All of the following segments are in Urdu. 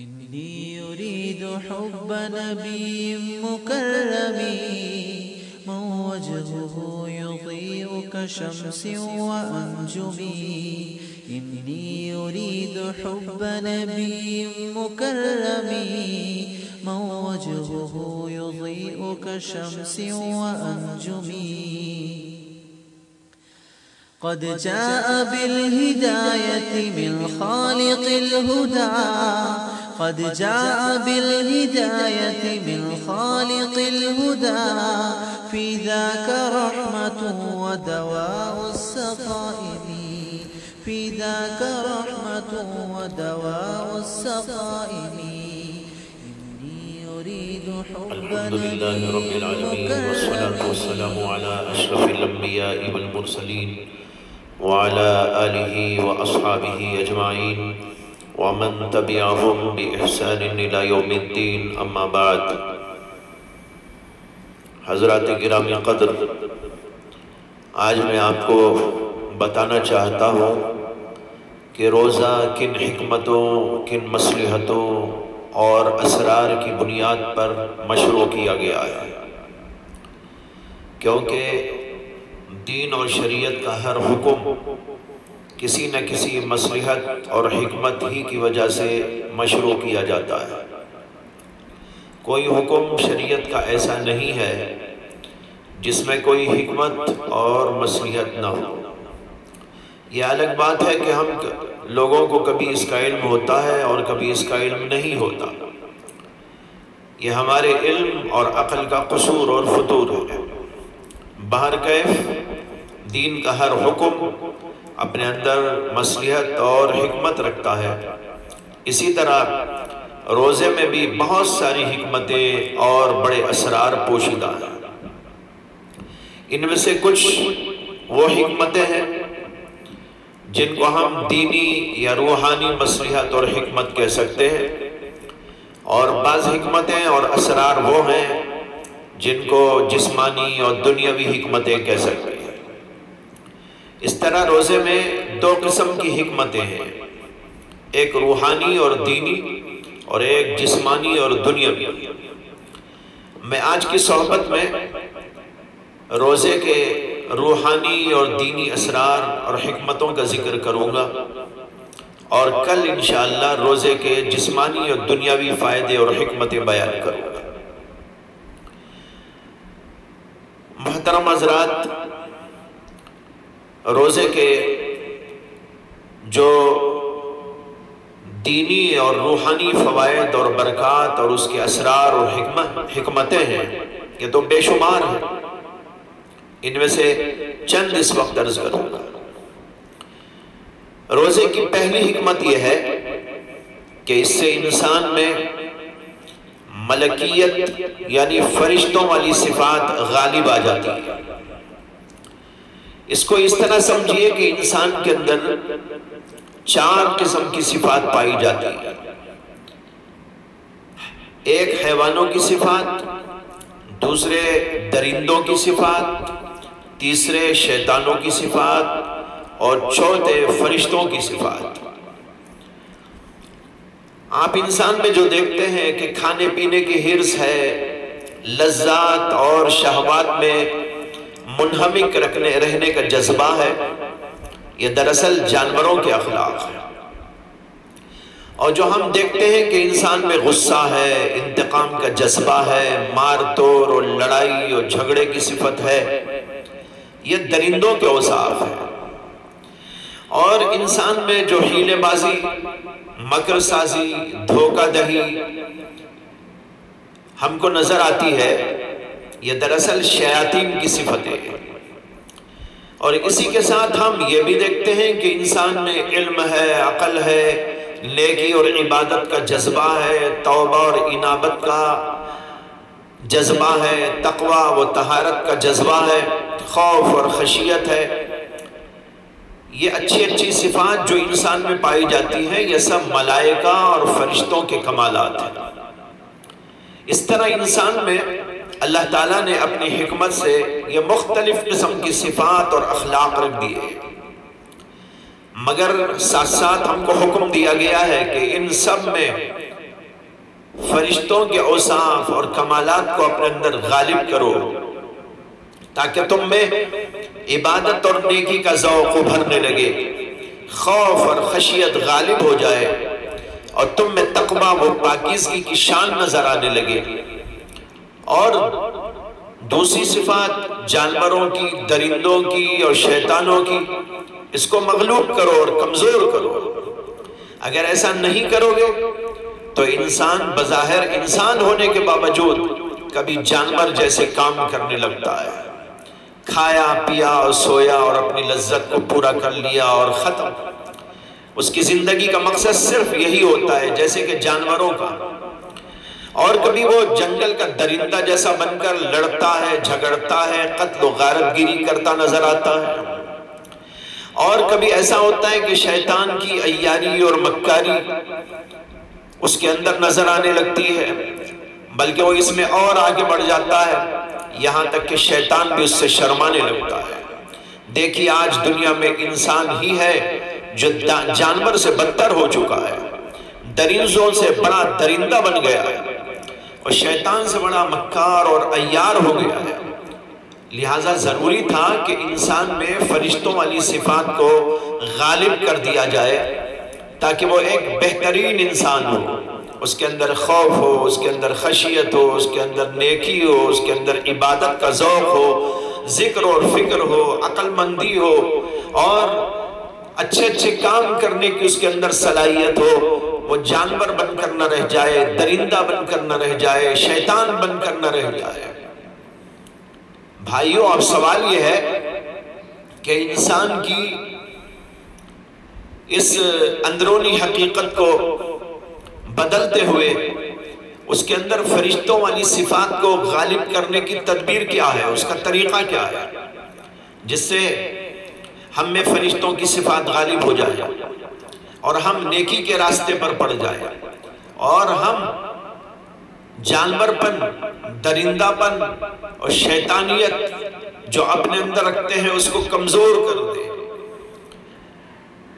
إني أريد حب نبي مكرم من وجهه يضيء كشمس وأنجم. إني أريد حب نبي مكرم من وجهه يضيء كشمس وأنجم. قد جاء بالهداية من خالق الهدى، قد جاء بالهداية من خالق الهدى، في ذاك رحمة ودواء السقائم، في ذاك رحمة ودواء السقائم. إني أريد حب الحمد لله رب العالمين، والصلاة والسلام على أشرف الأنبياء والمرسلين وعلى آله وأصحابه أجمعين ومن تبعهم بإحسان إلى يوم الدين. أما بعد، حضرات گرامی قدر، آج میں آپ کو بتانا چاہتا ہوں کہ روزہ کن حکمتوں، کن مصلحتوں اور اسرار کی بنیاد پر مشروع کیا گیا ہے، کیونکہ دین اور شریعت کا ہر حکم کسی نہ کسی مصلحت اور حکمت ہی کی وجہ سے مشروع کیا جاتا ہے۔ کوئی حکم شریعت کا ایسا نہیں ہے جس میں کوئی حکمت اور مصلحت نہ ہو۔ یہ الگ بات ہے کہ ہم لوگوں کو کبھی اس کا علم ہوتا ہے اور کبھی اس کا علم نہیں ہوتا۔ یہ ہمارے علم اور عقل کا قصور اور فتور ہے۔ بہرکیف دین کا ہر حکم اپنے اندر مصلحت اور حکمت رکھتا ہے۔ اسی طرح روزے میں بھی بہت ساری حکمتیں اور بڑے اسرار پوشیدہ ہیں۔ ان میں سے کچھ وہ حکمتیں ہیں جن کو ہم دینی یا روحانی مصلحت اور حکمت کہہ سکتے ہیں، اور بعض حکمتیں اور اسرار وہ ہیں جن کو جسمانی اور دنیاوی حکمتیں کہہ سکتے ہیں۔ اس طرح روزے میں دو قسم کی حکمتیں ہیں، ایک روحانی اور دینی اور ایک جسمانی اور دنیاوی۔ میں آج کی صحبت میں روزے کے روحانی اور دینی اسرار اور حکمتوں کا ذکر کروں گا، اور کل انشاءاللہ روزے کے جسمانی اور دنیاوی فائدے اور حکمتیں بیان کروں گا۔ محترم حضرات، روزے کے جو دینی اور روحانی فوائد اور برکات اور اس کے اسرار اور حکمتیں ہیں، یہ تو بے شمار ہیں۔ ان میں سے چند اس وقت عرض کروں گا۔ روزے کی پہلی حکمت یہ ہے کہ اس سے انسان میں ملکیت یعنی فرشتوں والی صفات غالب آ جاتی ہے۔ اس کو اس طرح سمجھیے کہ انسان کے اندر چار قسم کی صفات پائی جاتی ہے۔ ایک حیوانوں کی صفات، دوسرے درندوں کی صفات، تیسرے شیطانوں کی صفات، اور چوتھے فرشتوں کی صفات۔ آپ انسان میں جو دیکھتے ہیں کہ کھانے پینے کی حرص ہے، لذات اور شہوات میں منہمک رہنے کا جذبہ ہے، یہ دراصل جانوروں کے اخلاق ہیں۔ اور جو ہم دیکھتے ہیں کہ انسان میں غصہ ہے، انتقام کا جذبہ ہے، مار توڑ اور لڑائی اور جھگڑے کی صفت ہے، یہ درندوں کے اوصاف ہیں۔ اور انسان میں جو حیلے بازی، مکر سازی، دھوکہ دہی ہم کو نظر آتی ہے، یہ دراصل شیاطین کی صفتیں ہیں۔ اور اسی کے ساتھ ہم یہ بھی دیکھتے ہیں کہ انسان میں علم ہے، عقل ہے، نیکی اور عبادت کا جذبہ ہے، توبہ اور انابت کا جذبہ ہے، تقوی و طہارت کا جذبہ ہے، خوف اور خشیت ہے۔ یہ اچھی اچھی صفات جو انسان میں پائی جاتی ہیں، یہ سب ملائکہ اور فرشتوں کے کمالات ہیں۔ اس طرح انسان میں اللہ تعالیٰ نے اپنی حکمت سے یہ مختلف قسم کی صفات اور اخلاق رکھ دیے، مگر ساتھ ساتھ ہم کو حکم دیا گیا ہے کہ ان سب میں فرشتوں کے اوصاف اور کمالات کو اپنے اندر غالب کرو، تاکہ تم میں عبادت اور نیکی کا ذوق ابھرنے لگے، خوف اور خشیت غالب ہو جائے، اور تم میں تقویٰ و پاکیزگی کی شان نظر آنے لگے۔ اور دوسری صفات جانوروں کی، درندوں کی اور شیطانوں کی، اس کو مغلوب کرو اور کمزور کرو۔ اگر ایسا نہیں کرو گے تو انسان بظاہر انسان ہونے کے باوجود کبھی جانور جیسے کام کرنے لگتا ہے، کھایا پیا اور سویا اور اپنی لذت کو پورا کر لیا اور ختم۔ اس کی زندگی کا مقصد صرف یہی ہوتا ہے جیسے کہ جانوروں کا۔ اور کبھی وہ جنگل کا درندہ جیسا بن کر لڑتا ہے، جھگڑتا ہے، قتل و غارت گیری کرتا نظر آتا ہے۔ اور کبھی ایسا ہوتا ہے کہ شیطان کی عیاری اور مکاری اس کے اندر نظر آنے لگتی ہے، بلکہ وہ اس میں اور آگے بڑھ جاتا ہے، یہاں تک کہ شیطان بھی اس سے شرمانے لگتا ہے۔ دیکھیے آج دنیا میں انسان ہی ہے جو جانور سے بدتر ہو چکا ہے، درندوں سے بڑا درندہ بن گیا ہے، اور شیطان سے بڑا مکار اور عیار ہو گیا ہے۔ لہٰذا ضروری تھا کہ انسان میں فرشتوں والی صفات کو غالب کر دیا جائے، تاکہ وہ ایک بہترین انسان ہو، اس کے اندر خوف ہو، اس کے اندر خشیت ہو، اس کے اندر نیکی ہو، اس کے اندر عبادت کا ذوق ہو، ذکر اور فکر ہو، عقل مندی ہو، اور اچھے اچھے کام کرنے کی اس کے اندر صلاحیت ہو۔ وہ جانور بن کر نہ رہ جائے، درندہ بن کر نہ رہ جائے، شیطان بن کر نہ رہ جائے۔ بھائیوں، اب سوال یہ ہے کہ انسان کی اس اندرونی حقیقت کو بدلتے ہوئے اس کے اندر فرشتوں والی صفات کو غالب کرنے کی تدبیر کیا ہے، اس کا طریقہ کیا ہے، جس سے ہم میں فرشتوں کی صفات غالب ہو جائے اور ہم نیکی کے راستے پر پڑ جائیں، اور ہم جانور پن، درندہ پن اور شیطانیت جو اپنے اندر رکھتے ہیں اس کو کمزور کر دیں۔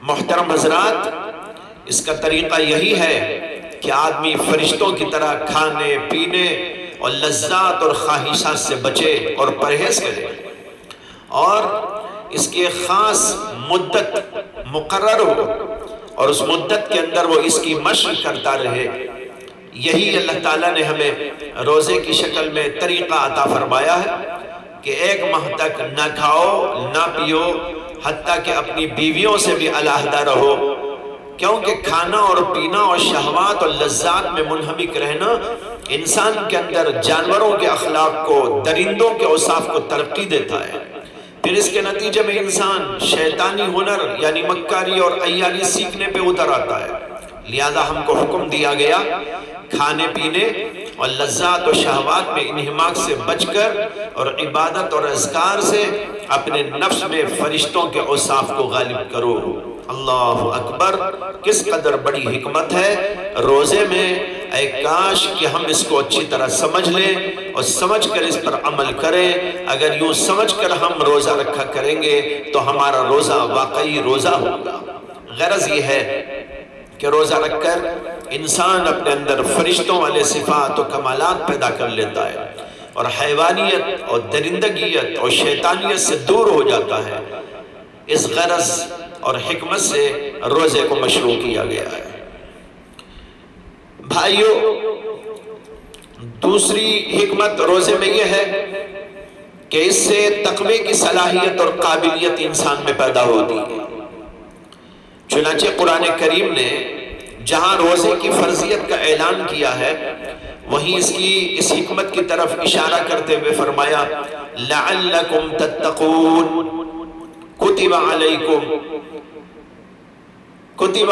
محترم حضرات، اس کا طریقہ یہی ہے کہ آدمی فرشتوں کی طرح کھانے پینے اور لذات اور خواہشات سے بچے اور پرہیز کرے، اور اس کی ایک خاص مدت مقرر ہو، اور اس مدت کے اندر وہ اس کی مشق کرتا رہے۔ یہی اللہ تعالیٰ نے ہمیں روزے کی شکل میں طریقہ عطا فرمایا ہے کہ 1 ماہ تک نہ کھاؤ نہ پیو، حتیٰ کہ اپنی بیویوں سے بھی علیحدہ رہو، کیونکہ کھانا اور پینا اور شہوات اور لذات میں منہمک رہنا انسان کے اندر جانوروں کے اخلاق کو، درندوں کے اوصاف کو ترقی دیتا ہے۔ پھر اس کے نتیجے میں انسان شیطانی ہنر یعنی مکاری اور عیاری سیکھنے پہ اتر آتا ہے۔ لہذا ہم کو حکم دیا گیا کھانے پینے اور لذات و شہوات میں انہماک سے بچ کر اور عبادت اور اذکار سے اپنے نفس میں فرشتوں کے اوصاف کو غالب کرو۔ اللہ اکبر، کس قدر بڑی حکمت ہے روزے میں۔ اے کاش کہ ہم اس کو اچھی طرح سمجھ لیں اور سمجھ کر اس پر عمل کریں۔ اگر یوں سمجھ کر ہم روزہ رکھا کریں گے تو ہمارا روزہ واقعی روزہ ہوگا۔ غرض یہ ہے کہ روزہ رکھ کر انسان اپنے اندر فرشتوں والے صفات و کمالات پیدا کر لیتا ہے، اور حیوانیت اور درندگیت اور شیطانیت سے دور ہو جاتا ہے۔ اس غرض اور حکمت سے روزے کو مشروع کیا گیا ہے۔ بھائیو، دوسری حکمت روزے میں یہ ہے کہ اس سے تقوی کی صلاحیت اور قابلیت انسان میں پیدا ہوتی ہے۔ چنانچہ قرآن کریم نے جہاں روزے کی فرضیت کا اعلان کیا ہے، وہیں اس حکمت کی طرف اشارہ کرتے ہوئے فرمایا لعلکم تتقون کتب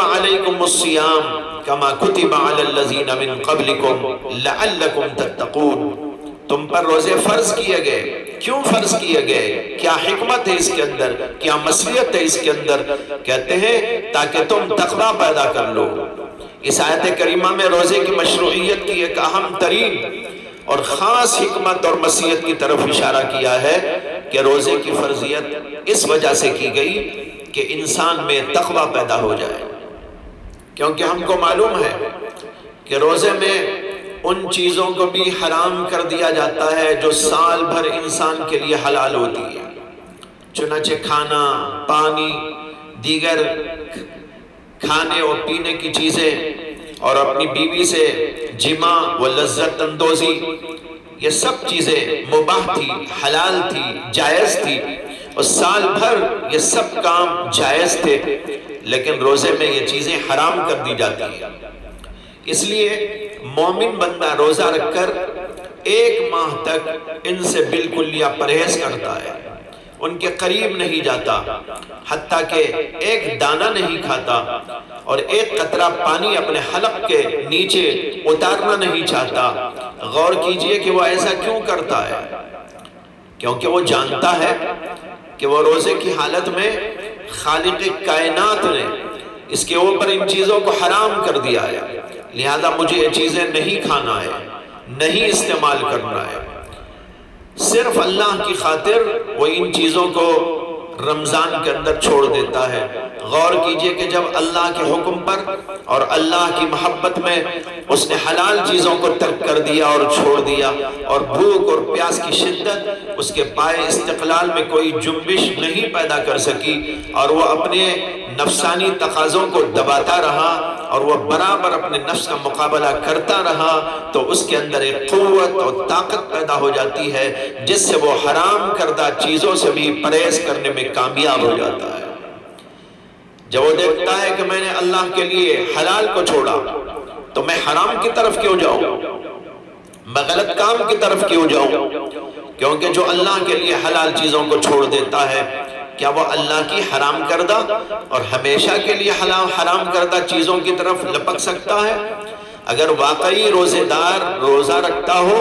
علیکم الصیام کما کتب علی الذین من قبلکم لعلکم تتقون۔ تم پر روزے فرض کیے گئے۔ کیوں فرض کیے گئے؟ کیا حکمت ہے اس کے اندر؟ کیا مصلحت ہے اس کے اندر؟ کہتے ہیں تاکہ تم تقویٰ پیدا کر لو۔ اس آیت کریمہ میں روزے کی مشروعیت کی ایک اہم ترین اور خاص حکمت اور مصلحت کی طرف اشارہ کیا ہے کہ روزے کی فرضیت اس وجہ سے کی گئی کہ انسان میں تقویٰ پیدا ہو جائے، کیونکہ ہم کو معلوم ہے کہ روزے میں ان چیزوں کو بھی حرام کر دیا جاتا ہے جو سال بھر انسان کے لیے حلال ہوتی ہے، چنانچہ کھانا، پانی، دیگر کھانے اور پینے کی چیزیں، اور اپنی بیوی سے جماع و لذت اندوزی، یہ سب چیزیں مباح تھی، حلال تھی، جائز تھی، اور سال بھر یہ سب کام جائز تھے، لیکن روزے میں یہ چیزیں حرام کر دی جاتی ہیں۔ اس لیے مومن بندہ روزہ رکھ کر 1 ماہ تک ان سے بالکل یا پرہیز کرتا ہے، ان کے قریب نہیں جاتا، حتیٰ کہ ایک دانہ نہیں کھاتا، اور 1 قطرہ پانی اپنے حلق کے نیچے اتارنا نہیں چاہتا۔ غور کیجئے کہ وہ ایسا کیوں کرتا ہے؟ کیونکہ وہ جانتا ہے کہ وہ روزے کی حالت میں خالق کائنات نے اس کے اوپر ان چیزوں کو حرام کر دیا ہے، لہذا مجھے یہ چیزیں نہیں کھانا ہے، نہیں استعمال کرنا ہے۔ صرف اللہ کی خاطر وہ ان چیزوں کو رمضان کے اندر چھوڑ دیتا ہے۔ غور کیجئے کہ جب اللہ کے حکم پر اور اللہ کی محبت میں اس نے حلال چیزوں کو ترک کر دیا اور چھوڑ دیا، اور بھوک اور پیاس کی شدت اس کے پائے استقلال میں کوئی جنبش نہیں پیدا کر سکی، اور وہ اپنے نفسانی تقاضوں کو دباتا رہا، اور وہ برابر اپنے نفس کا مقابلہ کرتا رہا، تو اس کے اندر ایک قوت اور طاقت پیدا ہو جاتی ہے جس سے وہ حرام کردہ چیزوں سے بھی پرہیز کرنے میں کامیاب ہو جاتا ہے۔ جب وہ دیکھتا ہے کہ میں نے اللہ کے لیے حلال کو چھوڑا تو میں حرام کی طرف کیوں جاؤں، میں غلط کام کی طرف کیوں جاؤں؟ کیونکہ جو اللہ کے لیے حلال چیزوں کو چھوڑ دیتا ہے، کیا وہ اللہ کی حرام کردہ اور ہمیشہ کے لیے حرام کردہ چیزوں کی طرف لپک سکتا ہے؟ اگر واقعی روزے دار روزہ رکھتا ہو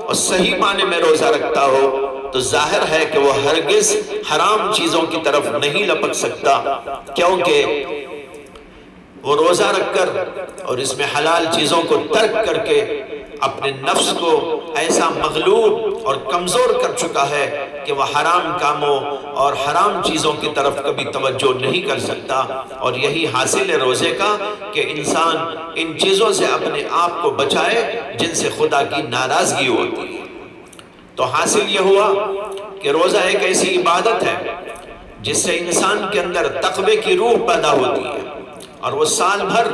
اور صحیح معنی میں روزہ رکھتا ہو تو ظاہر ہے کہ وہ ہرگز حرام چیزوں کی طرف نہیں لپک سکتا، کیونکہ وہ روزہ رکھ کر اور اس میں حلال چیزوں کو ترک کر کے اپنے نفس کو ایسا مغلوب اور کمزور کر چکا ہے کہ وہ حرام کاموں اور حرام چیزوں کی طرف کبھی توجہ نہیں کر سکتا۔ اور یہی حاصل ہے روزے کا کہ انسان ان چیزوں سے اپنے آپ کو بچائے جن سے خدا کی ناراضگی ہوتی ہے۔ تو حاصل یہ ہوا کہ روزہ ایک ایسی عبادت ہے جس سے انسان کے اندر تقوی کی روح پیدا ہوتی ہے، اور وہ سال بھر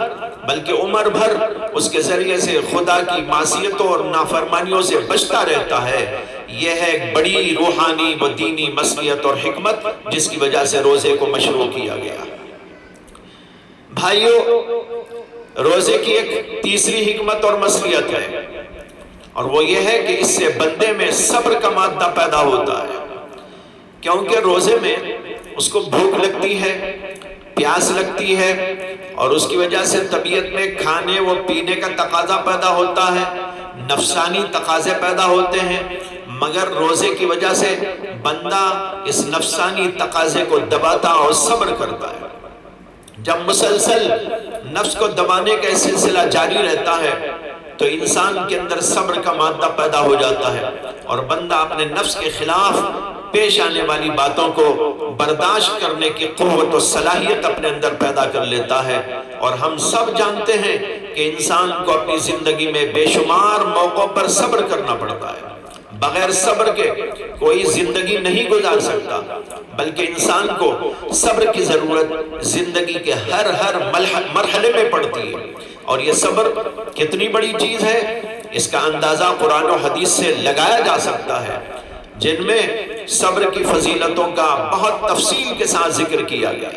بلکہ عمر بھر اس کے ذریعے سے خدا کی معصیتوں اور نافرمانیوں سے بچتا رہتا ہے۔ یہ ہے ایک بڑی روحانی و دینی مصلحت اور حکمت جس کی وجہ سے روزے کو مشروع کیا گیا۔ بھائیو، روزے کی ایک تیسری حکمت اور مصلحت ہے، اور وہ یہ ہے کہ اس سے بندے میں صبر کا مادہ پیدا ہوتا ہے، کیونکہ روزے میں اس کو بھوک لگتی ہے، پیاس لگتی ہے، اور اس کی وجہ سے طبیعت میں کھانے و پینے کا تقاضا پیدا ہوتا ہے، نفسانی تقاضے پیدا ہوتے ہیں، مگر روزے کی وجہ سے بندہ اس نفسانی تقاضے کو دباتا اور صبر کرتا ہے۔ جب مسلسل نفس کو دبانے کا سلسلہ جاری رہتا ہے تو انسان کے اندر صبر کا مادہ پیدا ہو جاتا ہے، اور بندہ اپنے نفس کے خلاف پیش آنے والی باتوں کو برداشت کرنے کی قوت و صلاحیت اپنے اندر پیدا کر لیتا ہے۔ اور ہم سب جانتے ہیں کہ انسان کو اپنی زندگی میں بے شمار موقعوں پر صبر کرنا پڑتا ہے، بغیر صبر کے کوئی زندگی نہیں گزار سکتا، بلکہ انسان کو صبر کی ضرورت زندگی کے ہر مرحلے میں پڑتی ہے۔ اور یہ صبر کتنی بڑی چیز ہے اس کا اندازہ قرآن و حدیث سے لگایا جا سکتا ہے، جن میں صبر کی فضیلتوں کا بہت تفصیل کے ساتھ ذکر کیا گیا۔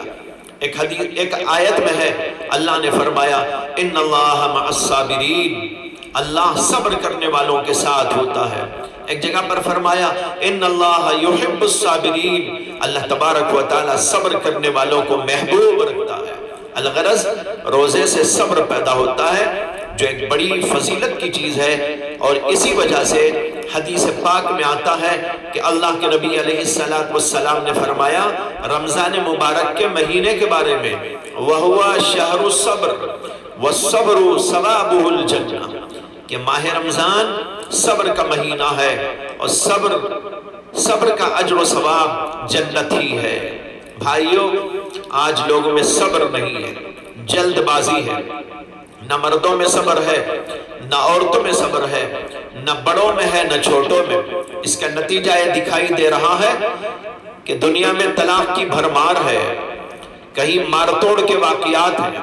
ایک آیت میں ہے، اللہ نے فرمایا ان اللہ مع الصابرین، اللہ صبر کرنے والوں کے ساتھ ہوتا ہے۔ ایک جگہ پر فرمایا ان اللہ یحب الصابرین، اللہ تبارک و تعالی صبر کرنے والوں کو محبوب رکھتا ہے۔ الغرض روزے سے صبر پیدا ہوتا ہے جو ایک بڑی فضیلت کی چیز ہے، اور اسی وجہ سے حدیث پاک میں آتا ہے کہ اللہ کے نبی علیہ السلام نے فرمایا رمضان مبارک کے مہینے کے بارے میں، وَهُوَ شَهْرُ الصَّبْرِ وَالصَّبْرُ ثَوَابُهُ الْجَنَّةِ، کہ ماہ رمضان صبر کا مہینہ ہے، اور صبر کا اجر و ثواب جنت ہی ہے۔ بھائیو، آج لوگوں میں صبر نہیں ہے، جلد بازی ہے، نہ مردوں میں صبر ہے، نہ عورتوں میں صبر ہے، نہ بڑوں میں ہے، نہ چھوٹوں میں۔ اس کا نتیجہ یہ دکھائی دے رہا ہے کہ دنیا میں طلاق کی بھرمار ہے، کہیں مار توڑ کے واقعات ہیں،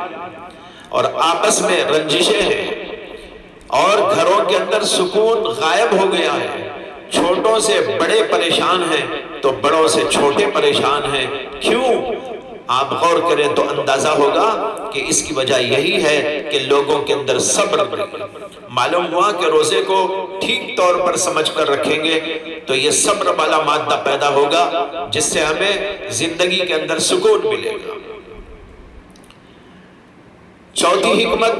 اور آپس میں رنجشیں ہیں، اور گھروں کے اندر سکون غائب ہو گیا ہے۔ چھوٹوں سے بڑے پریشان ہیں تو بڑوں سے چھوٹے پریشان ہیں۔ کیوں؟ آپ غور کریں تو اندازہ ہوگا کہ اس کی وجہ یہی ہے کہ لوگوں کے اندر صبر نہیں۔ معلوم ہوا کہ روزے کو ٹھیک طور پر سمجھ کر رکھیں گے تو یہ صبر والا مادہ پیدا ہوگا، جس سے ہمیں زندگی کے اندر سکون ملے گا۔ چوتھی حکمت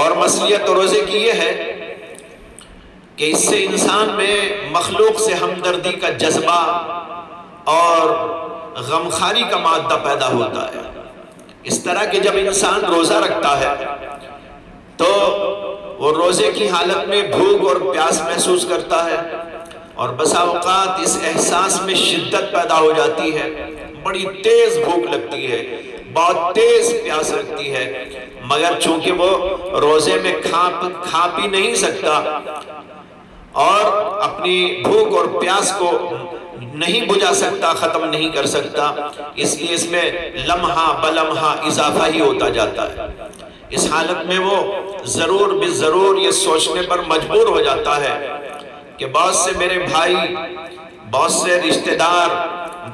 اور مصلحت روزے کی یہ ہے کہ اس سے انسان میں مخلوق سے ہمدردی کا جذبہ اور غمخاری کا مادہ پیدا ہوتا ہے۔ اس طرح کہ جب انسان روزہ رکھتا ہے تو وہ روزے کی حالت میں بھوک اور پیاس محسوس کرتا ہے، اور بسا اوقات اس احساس میں شدت پیدا ہو جاتی ہے، بڑی تیز بھوک لگتی ہے، بہت تیز پیاس لگتی ہے، مگر چونکہ وہ روزے میں کھا پی نہیں سکتا اور اپنی بھوک اور پیاس کو نہیں بجھا سکتا، ختم نہیں کر سکتا، اس لیے اس میں لمحہ بلمحہ اضافہ ہی ہوتا جاتا ہے۔ اس حالت میں وہ ضرور بالضرور یہ سوچنے پر مجبور ہو جاتا ہے کہ بہت سے میرے بھائی، بہت سے رشتہ دار،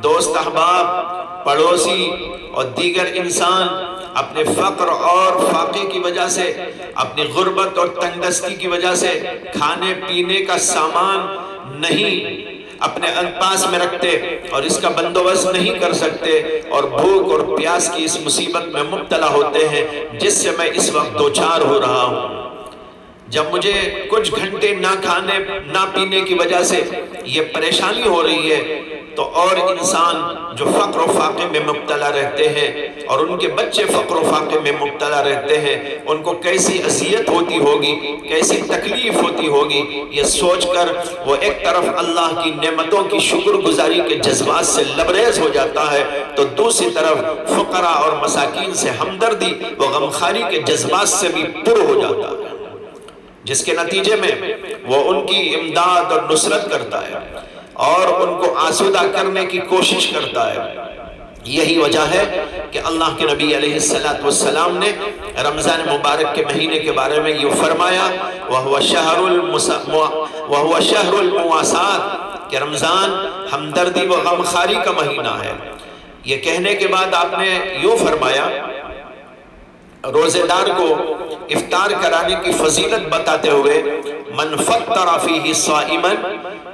دوست احباب، پڑوسی اور دیگر انسان اپنے فقر اور فاقے کی وجہ سے، اپنی غربت اور تنگ دستی کی وجہ سے کھانے پینے کا سامان نہیں اپنے پاس میں رکھتے اور اس کا بندوبست نہیں کر سکتے، اور بھوک اور پیاس کی اس مصیبت میں مبتلا ہوتے ہیں جس سے میں اس وقت دوچار ہو رہا ہوں۔ جب مجھے کچھ گھنٹے نہ کھانے نہ پینے کی وجہ سے یہ پریشانی ہو رہی ہے، تو اور انسان جو فقر و فاقے میں مبتلا رہتے ہیں اور ان کے بچے فقر و فاقے میں مبتلا رہتے ہیں، ان کو کیسی اذیت ہوتی ہوگی، کیسی تکلیف ہوتی ہوگی، یہ سوچ کر وہ ایک طرف اللہ کی نعمتوں کی شکر گزاری کے جذبات سے لبریز ہو جاتا ہے، تو دوسری طرف فقراء اور مساکین سے ہمدردی و غمخاری کے جذبات سے بھی پر ہو جاتا ہے، جس کے نتیجے میں وہ ان کی امداد اور نصرت کرتا ہے اور ان کو آسودہ کرنے کی کوشش کرتا ہے۔ یہی وجہ ہے کہ اللہ کے نبی علیہ السلام نے رمضان مبارک کے مہینے کے بارے میں یہ فرمایا وَهُوَ شَهْرُ الْمُوَاسَاةِ کہ رمضان ہمدردی و غمخاری کا مہینہ ہے۔ یہ کہنے کے بعد آپ نے یوں فرمایا، روزے دار کو افطار کرانے کی فضیلت بتاتے ہوئے، من فطر فیہ صائما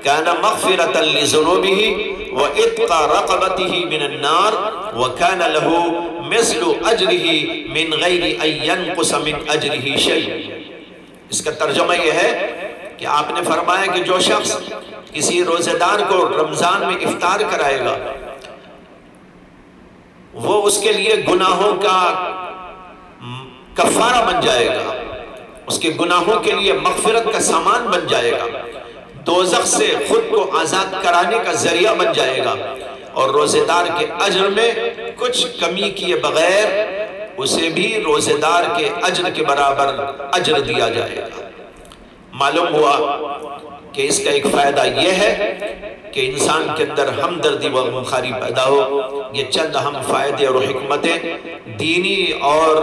کان مغفرۃ لذنوبہ وعتق رقبتہ من النار وکان لہ مثل اجرہ من غیر ان ینقص من اجرہ شیء۔ اس کا ترجمہ یہ ہے کہ آپ نے فرمایا کہ جو شخص کسی روزے دار کو رمضان میں افطار کرائے گا، وہ اس کے لیے گناہوں کا کفارہ بن جائے گا، اس کے گناہوں کے لیے مغفرت کا سامان بن جائے گا، دوزخ سے خود کو آزاد کرانے کا ذریعہ بن جائے گا، اور روزے دار کے اجر میں کچھ کمی کیے بغیر اسے بھی روزے دار کے اجر کے برابر اجر دیا جائے گا۔ معلوم ہوا کہ اس کا ایک فائدہ یہ ہے کہ انسان کے اندر ہمدردی و غمخاری پیدا ہو۔ یہ چند اہم فائدے اور حکمتیں دینی اور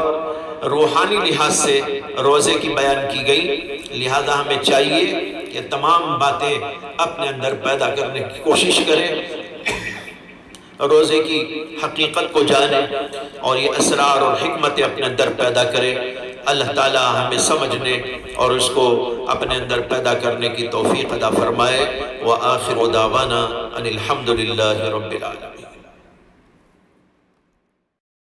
روحانی لحاظ سے روزے کی بیان کی گئی، لہذا ہمیں چاہیے کہ تمام باتیں اپنے اندر پیدا کرنے کی کوشش کریں، روزے کی حقیقت کو جانیں اور یہ اسرار اور حکمتیں اپنے اندر پیدا کریں۔ اللہ تعالی ہمیں سمجھنے اور اس کو اپنے اندر پیدا کرنے کی توفیق عطا فرمائے۔ وآخر دعوانا ان الحمد للہ رب العالمین۔